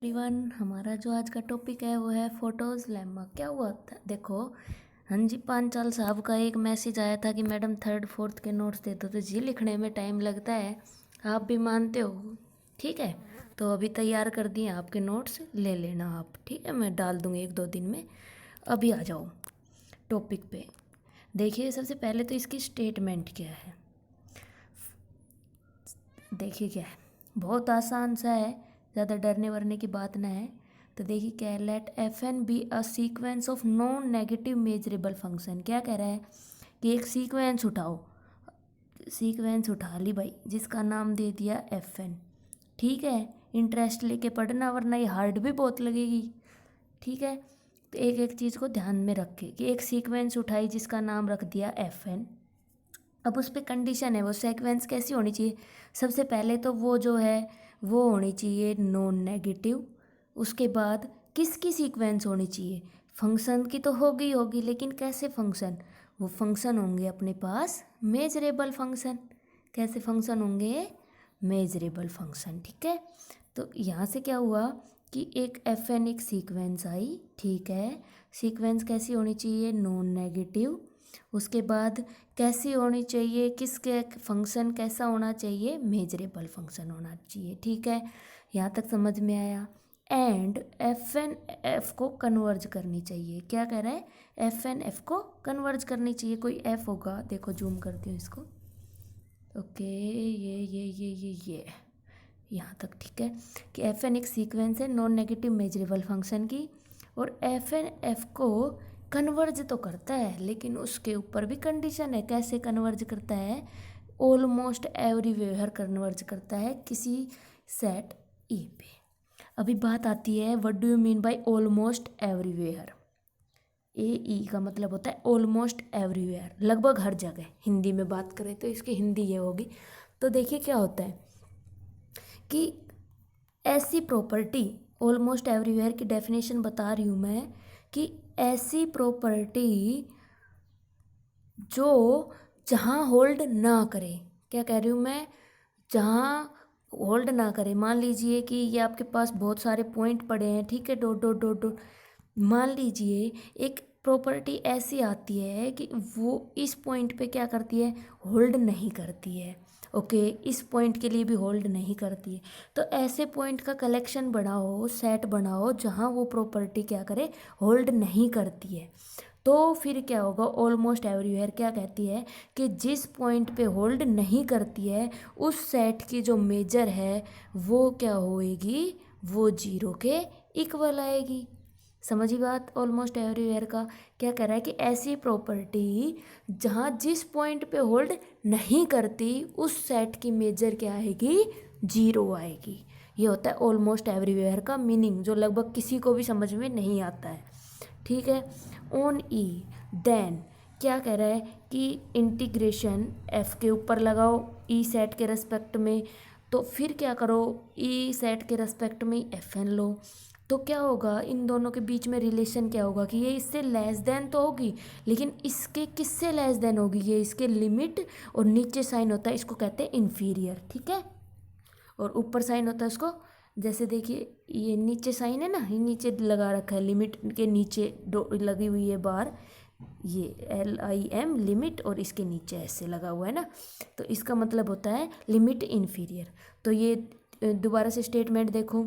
Everyone, हमारा जो आज का टॉपिक है वो है फोटोज लेम्मा। क्या हुआ था देखो। हाँ जी, पांचाल साहब का एक मैसेज आया था कि मैडम थर्ड फोर्थ के नोट्स दे दो, तो जी लिखने में टाइम लगता है, आप भी मानते हो। ठीक है, तो अभी तैयार कर दिए आपके नोट्स, ले लेना आप। ठीक है, मैं डाल दूँगी 1-2 दिन में। अभी आ जाओ टॉपिक पे। देखिए, सबसे पहले तो इसकी स्टेटमेंट क्या है। देखिए क्या है, बहुत आसान सा है, ज़्यादा डरने वरने की बात ना है। तो देखिए क्या है, let F N be a sequence of non negative measurable function. क्या कह रहा है कि एक सीक्वेंस उठाओ, सीक्वेंस उठा ली भाई, जिसका नाम दे दिया एफ एन। ठीक है, इंटरेस्ट लेके पढ़ना वरना ये हार्ड भी बहुत लगेगी। ठीक है, तो एक एक चीज़ को ध्यान में रखे कि एक सीक्वेंस उठाई जिसका नाम रख दिया एफ एन। अब उस पर कंडीशन है, वो सीक्वेंस कैसी होनी चाहिए। सबसे पहले तो वो जो है वो होनी चाहिए नॉन नेगेटिव। उसके बाद किसकी सीक्वेंस होनी चाहिए, फंक्शन की तो होगी होगी, लेकिन कैसे फंक्शन, वो फंक्शन होंगे अपने पास मेजरेबल फंक्शन। कैसे फंक्शन होंगे, मेजरेबल फंक्शन। ठीक है, तो यहाँ से क्या हुआ कि एक एफ एन एक सीक्वेंस आई। ठीक है, सीक्वेंस कैसी होनी चाहिए, नॉन नेगेटिव। उसके बाद कैसी होनी चाहिए, किसके फंक्शन कैसा होना चाहिए, मेजरेबल फंक्शन होना चाहिए। ठीक है, यहाँ तक समझ में आया। एंड एफ एन एफ को कन्वर्ज करनी चाहिए। क्या कह रहा है, एफ एन एफ को कन्वर्ज करनी चाहिए। कोई एफ होगा, देखो जूम करती हूँ इसको। ओके, ये यहाँ तक ठीक है कि एफ एन एक सीक्वेंस है नॉन नेगेटिव मेजरेबल फंक्शन की, और एफ एन एफ को कन्वर्ज तो करता है, लेकिन उसके ऊपर भी कंडीशन है। कैसे कन्वर्ज करता है, ऑलमोस्ट एवरीवेयर कन्वर्ज करता है किसी सेट ई पे। अभी बात आती है, what do you mean by almost everywhere. A E का मतलब होता है ऑलमोस्ट एवरीवेयर, लगभग हर जगह। हिंदी में बात करें तो इसकी हिंदी ये होगी। तो देखिए क्या होता है कि ऐसी प्रॉपर्टी, ऑलमोस्ट एवरीवेयर की डेफिनेशन बता रही हूँ मैं, कि ऐसी प्रॉपर्टी जो जहाँ होल्ड ना करे। क्या कह रही हूँ मैं, जहाँ होल्ड ना करे। मान लीजिए कि ये आपके पास बहुत सारे पॉइंट पड़े हैं, ठीक है, डॉट डॉट डॉट डॉट। मान लीजिए एक प्रॉपर्टी ऐसी आती है कि वो इस पॉइंट पे क्या करती है, होल्ड नहीं करती है। ओके, इस पॉइंट के लिए भी होल्ड नहीं करती है। तो ऐसे पॉइंट का कलेक्शन बनाओ, सेट बनाओ, जहाँ वो प्रॉपर्टी क्या करे, होल्ड नहीं करती है। तो फिर क्या होगा, ऑलमोस्ट एवरीवेयर क्या कहती है कि जिस पॉइंट पे होल्ड नहीं करती है उस सेट की जो मेजर है वो क्या होएगी, वो जीरो के इक्वल आएगी। समझी बात, ऑलमोस्ट एवरीवेयर का क्या कह रहा है कि ऐसी प्रॉपर्टी जहाँ जिस पॉइंट पे होल्ड नहीं करती उस सेट की मेजर क्या आएगी, जीरो आएगी। ये होता है ऑलमोस्ट एवरीवेयर का मीनिंग, जो लगभग किसी को भी समझ में नहीं आता है। ठीक है, ऑन ई देन क्या कह रहा है कि इंटीग्रेशन एफ के ऊपर लगाओ ई सेट के रेस्पेक्ट में, तो फिर क्या करो, ई सेट के रेस्पेक्ट में एफ एन लो। तो क्या होगा, इन दोनों के बीच में रिलेशन क्या होगा कि ये इससे लेस देन तो होगी, लेकिन इसके किससे लेस देन होगी, ये इसके लिमिट, और नीचे साइन होता है इसको कहते हैं इन्फीरियर। ठीक है, और ऊपर साइन होता है उसको, जैसे देखिए ये नीचे साइन है ना, ये नीचे लगा रखा है, लिमिट के नीचे लगी हुई है बार, ये LIM लिमिट, और इसके नीचे ऐसे लगा हुआ है ना, तो इसका मतलब होता है लिमिट इन्फीरियर। तो ये दोबारा से स्टेटमेंट देखो,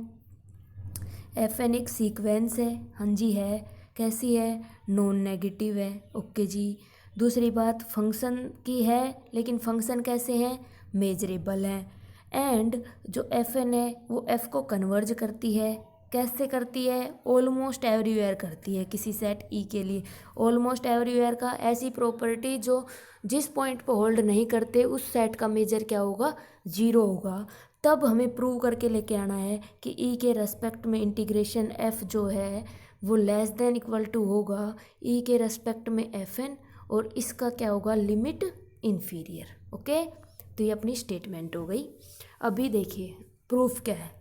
एफ एन एक सीक्वेंस है, हाँ जी है, कैसी है, नॉन नेगेटिव है। ओके जी, दूसरी बात फंक्शन की है, लेकिन फंक्शन कैसे हैं, मेजरेबल है। एंड जो एफ एन है वो एफ को कन्वर्ज करती है, कैसे करती है, ऑलमोस्ट एवरीवेयर करती है किसी सेट ई के लिए। ऑलमोस्ट एवरीवेयर का ऐसी प्रॉपर्टी जो जिस पॉइंट पर होल्ड नहीं करते उस सेट का मेजर क्या होगा, जीरो होगा। तब हमें प्रूव करके लेके आना है कि ई के रेस्पेक्ट में इंटीग्रेशन एफ जो है वो लेस देन इक्वल टू होगा ई के रेस्पेक्ट में एफ एन, और इसका क्या होगा, लिमिट इन्फीरियर। ओके, तो ये अपनी स्टेटमेंट हो गई। अभी देखिए प्रूफ क्या है,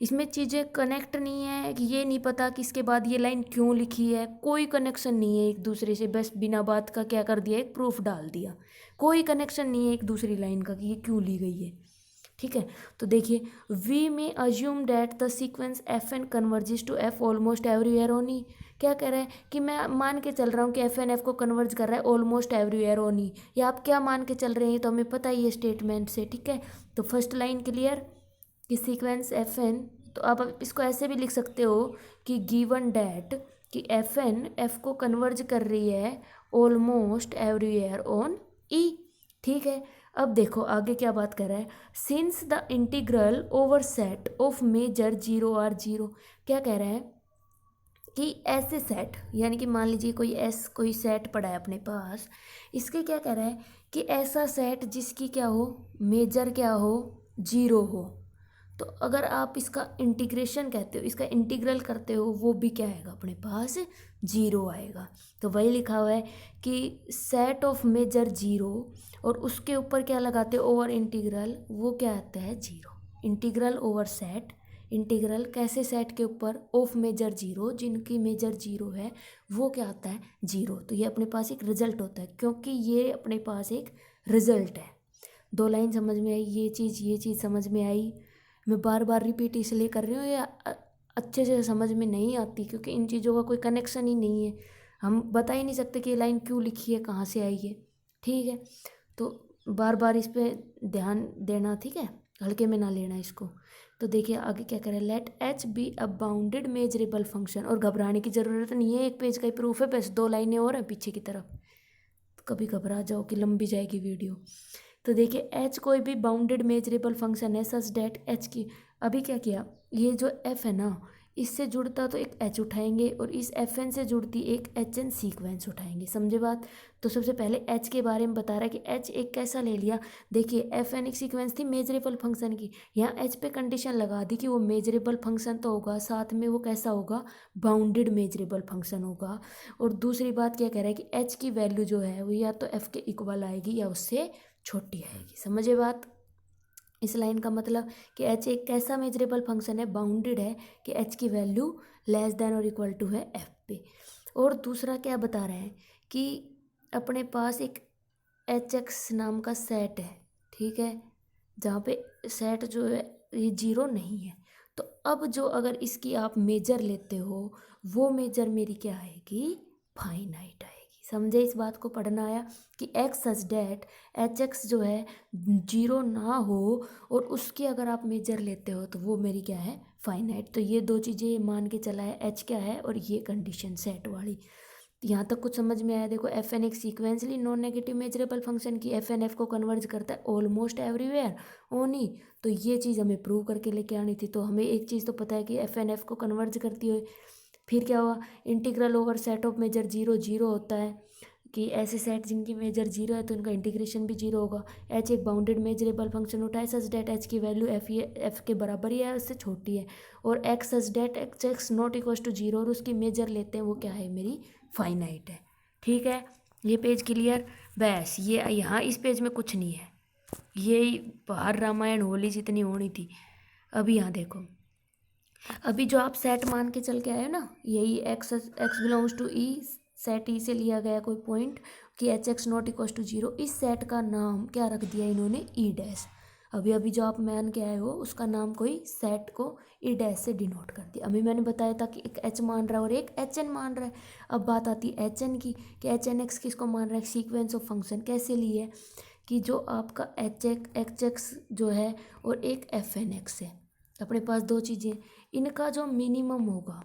इसमें चीज़ें कनेक्ट नहीं है, कि ये नहीं पता कि इसके बाद ये लाइन क्यों लिखी है, कोई कनेक्शन नहीं है एक दूसरे से, बस बिना बात का क्या कर दिया, एक प्रूफ डाल दिया। कोई कनेक्शन नहीं है एक दूसरी लाइन का कि ये क्यों ली गई है। ठीक है। तो देखिए we may assume that the sequence F N converges to F almost everywhere on E. क्या कह रहा है कि मैं मान के चल रहा हूँ कि एफ एन एफ को कन्वर्ज कर रहा है ऑलमोस्ट एवरीवेयर ओनी। या आप क्या मान के चल रहे हैं तो हमें पता ही है स्टेटमेंट से, ठीक है। तो फर्स्ट लाइन क्लियर कि सीक्वेंस एफ एन, तो आप इसको ऐसे भी लिख सकते हो कि गिवन डैट कि एफ एन एफ को कन्वर्ज कर रही है ऑलमोस्ट एवरीवेयर ऑन ई, ठीक है। अब देखो आगे क्या बात कर रहा है, since the integral over set of measure zero are zero. क्या कह रहा है कि ऐसे सेट, यानी कि मान लीजिए कोई सेट पड़ा है अपने पास, इसके क्या कह रहा है कि ऐसा सेट जिसकी क्या हो, मेजर क्या हो, जीरो हो। तो अगर आप इसका इंटीग्रेशन कहते हो, इसका इंटीग्रल करते हो, वो भी क्या आएगा अपने पास, जीरो आएगा। तो वही लिखा हुआ है कि सेट ऑफ मेजर जीरो, और उसके ऊपर क्या लगाते हो, ओवर इंटीग्रल, वो क्या आता है, zero. Integral over set, integral कैसे सेट के ऊपर, ऑफ मेजर जीरो, जिनकी मेजर जीरो है वो क्या आता है, जीरो। तो ये अपने पास एक रिजल्ट होता है, क्योंकि ये अपने पास एक रिजल्ट है। दो लाइन समझ में आई, ये चीज़ समझ में आई। मैं बार बार रिपीट इसलिए कर रही हूँ, या अच्छे से समझ में नहीं आती क्योंकि इन चीज़ों का कोई कनेक्शन ही नहीं है, हम बता ही नहीं सकते कि ये लाइन क्यों लिखी है, कहाँ से आई है, ठीक है। तो बार बार इस पर ध्यान देना, ठीक है, हल्के में ना लेना इसको। तो देखिए आगे क्या करें, let H be a bounded measurable function, और घबराने की ज़रूरत नहीं है, एक पेज का ही प्रूफ है, बस दो लाइनें और हैं पीछे की तरफ, कभी घबरा जाओ कि लंबी जाएगी वीडियो। तो देखिए एच कोई भी बाउंडेड मेजरेबल फंक्शन है सच डेट एच की, अभी क्या किया, ये जो एफ है ना, इससे जुड़ता तो एक एच उठाएंगे, और इस एफ एन से जुड़ती एक एच एन सीक्वेंस उठाएंगे, समझे बात। तो सबसे पहले एच के बारे में बता रहा है कि एच एक कैसा ले लिया, देखिए एफ एन एक सीक्वेंस थी मेजरेबल फंक्शन की, यहाँ एच पे कंडीशन लगा दी कि वो मेजरेबल फंक्शन तो होगा, साथ में वो कैसा होगा, बाउंडेड मेजरेबल फंक्शन होगा। और दूसरी बात क्या कह रहा है कि एच की वैल्यू जो है वो या तो एफ के इक्वल आएगी या उससे छोटी आएगी, समझे बात। इस लाइन का मतलब कि एच एक कैसा मेजरेबल फंक्शन है, बाउंडेड है, कि एच की वैल्यू लेस देन और इक्वल टू है एफ पे। और दूसरा क्या बता रहे हैं कि अपने पास एक एच एक्स नाम का सेट है, ठीक है, जहाँ पे सेट जो है ये जीरो नहीं है। तो अब जो अगर इसकी आप मेजर लेते हो, वो मेजर मेरी क्या आएगी, फाइनाइट आएगी। समझे इस बात को, पढ़ना आया कि x such that H x जो है जीरो ना हो, और उसकी अगर आप मेजर लेते हो तो वो मेरी क्या है, फाइनाइट। तो ये दो चीज़ें मान के चला है, एच क्या है और ये कंडीशन सेट वाली। यहाँ तक कुछ समझ में आया। देखो एफ एन एक sequentially non negative measurable function की, एफ एन एफ को कन्वर्ज करता है ऑलमोस्ट एवरीवेयर ओनी। तो ये चीज़ हमें प्रूव करके लेके आनी थी। तो हमें एक चीज़ तो पता है कि एफ एन एफ को कन्वर्ज करती है। फिर क्या हुआ, integral over set of measure zero zero होता है, कि ऐसे सेट जिनकी मेजर जीरो है तो उनका इंटीग्रेशन भी जीरो होगा। एच एक बाउंडेड मेजरेबल फंक्शन उठाए सच डेट एच की वैल्यू एफ के बराबर ही है, उससे छोटी है। और X such that X X not equal to zero, और उसकी मेजर लेते हैं वो क्या है, मेरी फाइनाइट है। ठीक है, ये पेज क्लियर। बस ये यहाँ इस पेज में कुछ नहीं है, ये बाहर रामायण होली जितनी होनी थी। अभी यहाँ देखो, अभी जो आप सेट मान के चल के आए ना, यही X X belongs to E, set E से लिया गया कोई पॉइंट कि H X not equal to zero, इस सेट का नाम क्या रख दिया इन्होंने, ई डैश। अभी अभी जो आप मान के आए हो उसका नाम कोई सेट को ई डैश से डिनोट कर दिया। अभी मैंने बताया था कि एक एच मान रहा है और एक एच एन मान रहा है। अब बात आती है एच एन की, कि एच एन एक्स किसको मान रहा है, सीक्वेंस ऑफ फंक्शन। कैसे लिए, कि जो आपका एच एक्स जो है और एक एफ एन एक्स है, अपने पास दो चीज़ें, इनका जो मिनिमम होगा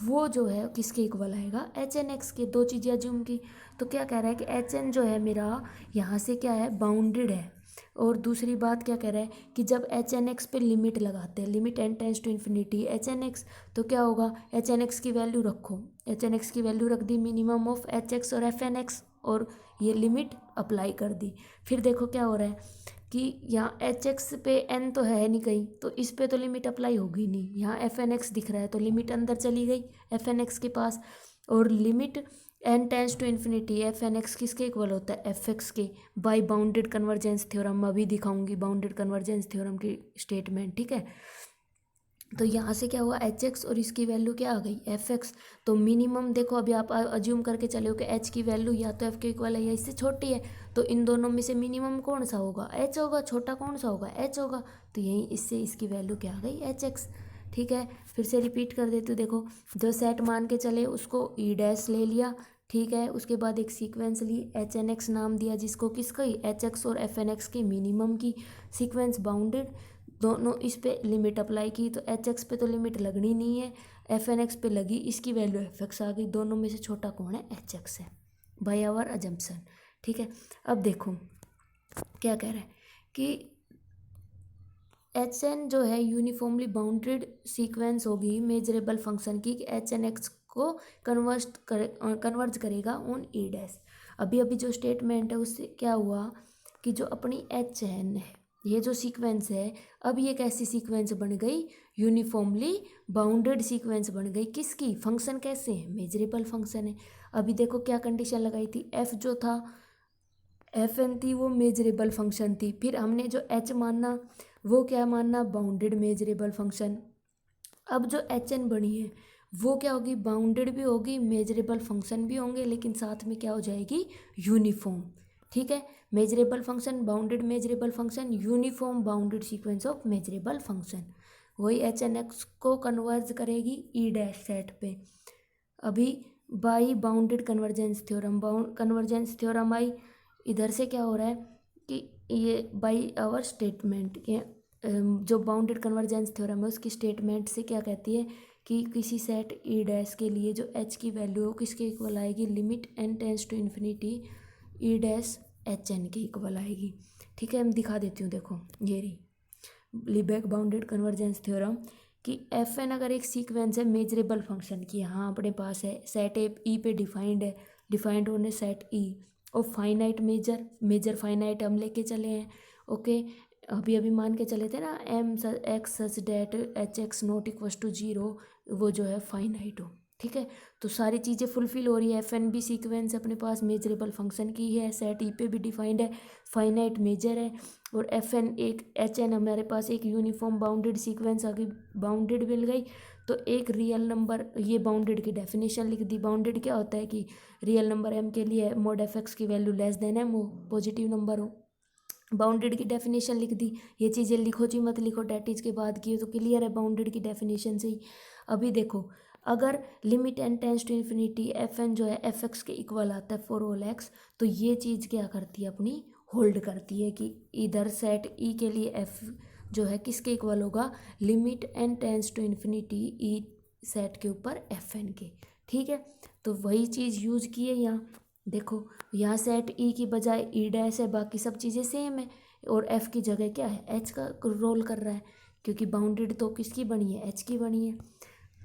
वो जो है किसके इक्वल आएगा, एच एन एक्स के। दो चीज़ें अज्यूम की, तो क्या कह रहा है कि एच एन जो है मेरा यहाँ से क्या है, बाउंडेड है। और दूसरी बात क्या कह रहा है कि जब एच एन एक्स पे लिमिट लगाते हैं, limit N tends to infinity H N X, तो क्या होगा, एच एन एक्स की वैल्यू रखो, एच एन एक्स की वैल्यू रख दी मिनिमम ऑफ एच एक्स और एफ एन एक्स, और ये लिमिट अप्लाई कर दी। फिर देखो क्या हो रहा है कि यहाँ एच एक्स पे एन तो है नहीं कहीं, तो इस पे तो लिमिट अप्लाई होगी नहीं। यहाँ एफ एन एक्स दिख रहा है तो लिमिट अंदर चली गई एफ एन एक्स के पास, और limit N tends to infinity F N X किसके इक्वल होता है, एफ एक्स के, बाई बाउंडेड कन्वर्जेंस थ्योरम। अभी दिखाऊंगी बाउंडेड कन्वर्जेंस थ्योरम की स्टेटमेंट, ठीक है। तो यहाँ से क्या हुआ एच एक्स और इसकी वैल्यू क्या आ गई एफ एक्स। तो मिनिमम देखो अभी आप अज्यूम करके चले हो कि एच की वैल्यू या तो एफ के इक्वल है या इससे छोटी है, तो इन दोनों में से मिनिमम कौन सा होगा एच होगा, छोटा कौन सा होगा एच होगा। तो यहीं इससे इसकी वैल्यू क्या आ गई एच एक्स। ठीक है, फिर से रिपीट कर देती हूँ। देखो जो सेट मान के चले उसको ई डैश ले लिया, ठीक है, उसके बाद एक सीक्वेंस ली एच एन एक्स नाम दिया जिसको किसका एच एक्स और एफ एन एक्स के मिनिमम की सीक्वेंस बाउंडेड, दोनों इस पे लिमिट अप्लाई की तो एच एक्स पे तो लिमिट लगनी नहीं है, एफ एन एक्स पे लगी, इसकी वैल्यू एफ एक्स आ गई, दोनों में से छोटा कौन है एच एक्स है बाय आवर अजम्पशन। ठीक है, अब देखो क्या कह रहा है कि एच एन जो है यूनिफॉर्मली बाउंडेड सीक्वेंस होगी मेजरेबल फंक्शन की, एच एन एक्स को कन्वर्ज करेगा ऑन ई डैश। अभी अभी जो स्टेटमेंट है उससे क्या हुआ कि जो अपनी एच एन है ये जो सीक्वेंस है अब ये कैसी सीक्वेंस बन गई यूनिफॉर्मली बाउंडेड सीक्वेंस बन गई, किसकी फंक्शन कैसे है मेजरेबल फंक्शन है। अभी देखो क्या कंडीशन लगाई थी, एफ जो था एफ एन थी वो मेजरेबल फंक्शन थी, फिर हमने जो एच मानना वो क्या मानना बाउंडेड मेजरेबल फंक्शन। अब जो एच एन बनी है वो क्या होगी बाउंडेड भी होगी मेजरेबल फंक्शन भी होंगे, लेकिन साथ में क्या हो जाएगी यूनिफॉर्म। ठीक है, measurable function bounded measurable function uniform bounded sequence of measurable function, वही एच एन एक्स को कन्वर्ज करेगी ई डैश सेट पे। अभी by bounded convergence theorem, convergence theorem आई, इधर से क्या हो रहा है कि ये बाई आवर स्टेटमेंट के जो बाउंडेड कन्वर्जेंस थ्योरम है उसकी स्टेटमेंट से क्या कहती है कि किसी सेट ई डैश के लिए जो एच की वैल्यू हो किसके इक्वल आएगी limit N tends to infinity E dash H N के इक्वल आएगी। ठीक है, मैं दिखा देती हूँ, देखो ये रही लीबेक बाउंडेड कन्वर्जेंस थ्योरम कि एफ एन अगर एक सीक्वेंस है मेजरेबल फंक्शन की, हाँ अपने पास है सेट ए ई पे डिफाइंड है, डिफाइंड होने सेट ई और फाइनाइट मेजर फाइनाइट हम लेके चले हैं। ओके, अभी अभी मान के चले थे ना M X such that H X not equal to zero, वो जो है फाइनाइट हो। ठीक है, तो सारी चीज़ें फुलफिल हो रही है, एफ एन बी सीक्वेंस अपने पास मेजरेबल फंक्शन की है, सेट ई पे भी डिफाइंड है, फाइनाइट मेजर है, और एफ एन एक एच एन हमारे पास एक यूनिफॉर्म बाउंडेड सीक्वेंस आ गई, बाउंडेड मिल गई। तो एक रियल नंबर, ये बाउंडेड की डेफिनेशन लिख दी, बाउंडेड क्या होता है कि रियल नंबर एम के लिए मोड एफ एक्स की वैल्यू लेस देन एम हो, पॉजिटिव नंबर हो, बाउंडेड की डेफिनेशन लिख दी। ये चीज़ें लिखो जी मत लिखो, डेट इज के बाद की तो क्लियर है बाउंडेड की डेफिनेशन से ही। अभी देखो अगर limit N tends to infinity F N जो है एफ एक्स के इक्वल आता है फॉर ऑल एक्स, तो ये चीज़ क्या करती है अपनी होल्ड करती है कि इधर सेट ई के लिए एफ जो है किसके इक्वल होगा limit N tends to infinity E set के ऊपर एफ एन के। ठीक है, तो वही चीज़ यूज की है यहाँ। देखो यहाँ सेट ई की बजाय ई डैश है, बाकी सब चीज़ें सेम है, और एफ की जगह क्या है एच का रोल कर रहा है, क्योंकि बाउंडेड तो किसकी बनी है एच की बनी है।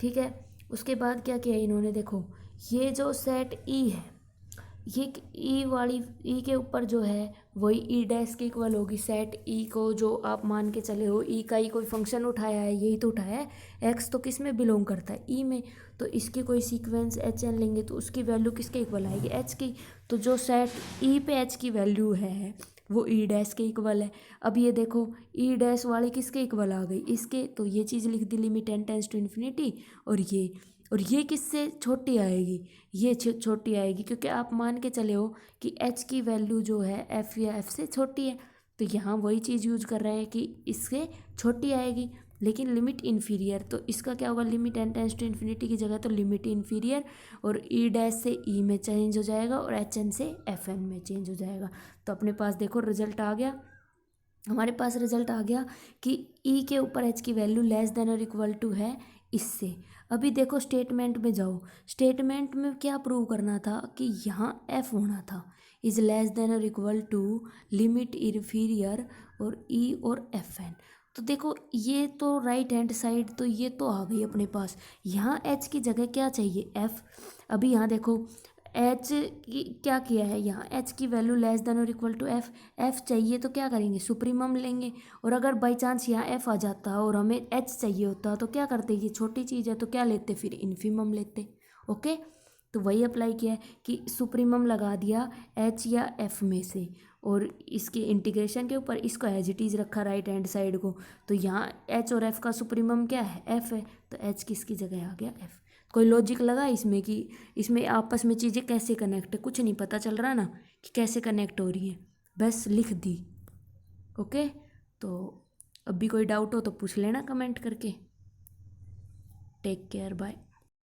ठीक है, उसके बाद क्या किया इन्होंने, देखो ये जो सेट ई है ये ई वाली ई के ऊपर जो है वही ई डैश के इक्वल होगी, सेट ई को जो आप मान के चले हो ई का ही कोई फंक्शन उठाया है, यही तो उठाया है, एक्स तो किस में बिलोंग करता है ई में, तो इसकी कोई सीक्वेंस एच एन लेंगे तो उसकी वैल्यू किसके इक्वल आएगी एच की। तो जो सेट ई पे एच की वैल्यू है वो ई डैश के इक्वल है। अब ये देखो ई डैश वाली किसके इक्वल आ गई इसके, तो ये चीज़ लिख दी limit N tends to infinity, और ये किससे छोटी आएगी ये छोटी आएगी, क्योंकि आप मान के चले हो कि एच की वैल्यू जो है एफ या एफ से छोटी है, तो यहाँ वही चीज़ यूज कर रहे हैं कि इससे छोटी आएगी लेकिन लिमिट इन्फीरियर, तो इसका क्या होगा limit N tends to infinity की जगह तो लिमिट इन्फीरियर, और ई डैश से ई में चेंज हो जाएगा और एच एन से एफ एन में चेंज हो जाएगा। तो अपने पास देखो रिजल्ट आ गया, हमारे पास रिजल्ट आ गया कि ई के ऊपर एच की वैल्यू लेस देन और इक्वल टू है इससे। अभी देखो स्टेटमेंट में जाओ, स्टेटमेंट में क्या प्रूव करना था कि यहाँ एफ होना था, इज लेस देन और इक्वल टू लिमिट इन्फीरियर और ई और एफ एन। तो देखो ये तो राइट हैंड साइड तो ये तो आ गई अपने पास, यहाँ एच की जगह क्या चाहिए एफ। अभी यहाँ देखो एच की क्या किया है, यहाँ एच की वैल्यू लेस देन और इक्वल टू एफ, एफ चाहिए तो क्या करेंगे सुप्रीमम लेंगे, और अगर बाई चांस यहाँ एफ आ जाता और हमें एच चाहिए होता तो क्या करते, ये छोटी चीज़ है तो क्या लेते फिर इन्फीमम लेते। ओके, तो वही अप्लाई किया है कि सुप्रीमम लगा दिया एच या एफ में से, और इसके इंटीग्रेशन के ऊपर इसको एज इट इज़ रखा राइट हैंड साइड को। तो यहाँ एच और एफ का सुप्रीमम क्या है, एफ है, तो एच किसकी जगह आ गया, एफ। कोई लॉजिक लगा इसमें कि इसमें आपस में चीज़ें कैसे कनेक्ट है, कुछ नहीं पता चल रहा ना कि कैसे कनेक्ट हो रही है, बस लिख दी। ओके, तो अब भी कोई डाउट हो तो पूछ लेना कमेंट करके। Take care, bye.